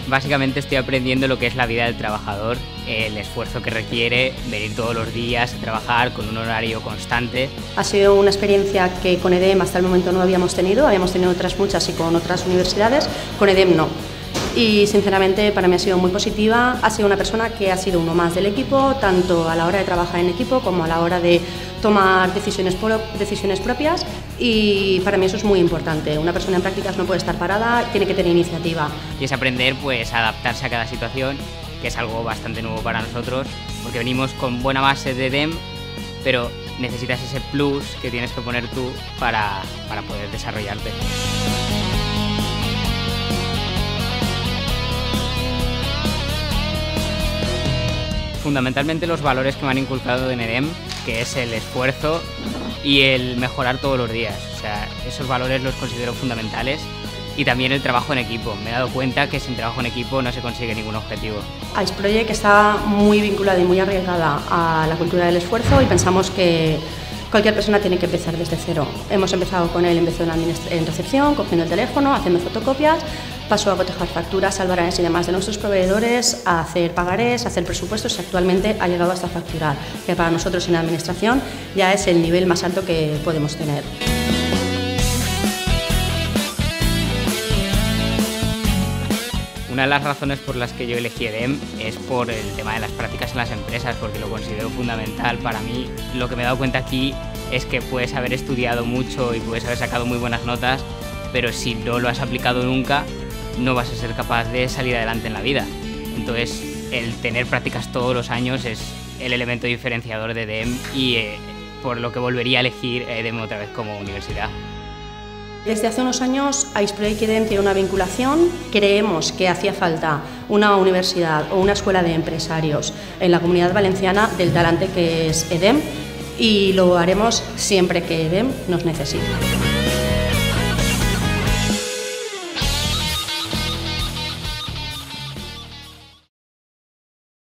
Básicamente estoy aprendiendo lo que es la vida del trabajador, el esfuerzo que requiere venir todos los días a trabajar con un horario constante. Ha sido una experiencia que con EDEM hasta el momento no habíamos tenido otras muchas y con otras universidades, con EDEM no. Y sinceramente para mí ha sido muy positiva, ha sido una persona que ha sido uno más del equipo, tanto a la hora de trabajar en equipo como a la hora de tomar decisiones propias, y para mí eso es muy importante. Una persona en prácticas no puede estar parada, tiene que tener iniciativa. Y es aprender pues a adaptarse a cada situación, que es algo bastante nuevo para nosotros, porque venimos con buena base de EDEM, pero necesitas ese plus que tienes que poner tú para poder desarrollarte. Fundamentalmente los valores que me han inculcado en EDEM, que es el esfuerzo y el mejorar todos los días. O sea, esos valores los considero fundamentales, y también el trabajo en equipo. Me he dado cuenta que sin trabajo en equipo no se consigue ningún objetivo. Ice Project está muy vinculada y muy arraigada a la cultura del esfuerzo, y pensamos que cualquier persona tiene que empezar desde cero. Hemos empezado con él, empezó en recepción, cogiendo el teléfono, haciendo fotocopias, pasó a cotejar facturas, albaranes y demás de nuestros proveedores, a hacer pagarés, a hacer presupuestos, y actualmente ha llegado hasta facturar, que para nosotros en administración ya es el nivel más alto que podemos tener. Una de las razones por las que yo elegí EDEM es por el tema de las prácticas en las empresas, porque lo considero fundamental para mí. Lo que me he dado cuenta aquí es que puedes haber estudiado mucho y puedes haber sacado muy buenas notas, pero si no lo has aplicado nunca, no vas a ser capaz de salir adelante en la vida. Entonces, el tener prácticas todos los años es el elemento diferenciador de EDEM, y por lo que volvería a elegir EDEM otra vez como universidad. Desde hace unos años, Ice Project y EDEM tiene una vinculación. Creemos que hacía falta una universidad o una escuela de empresarios en la Comunidad Valenciana del talante que es EDEM, y lo haremos siempre que EDEM nos necesite.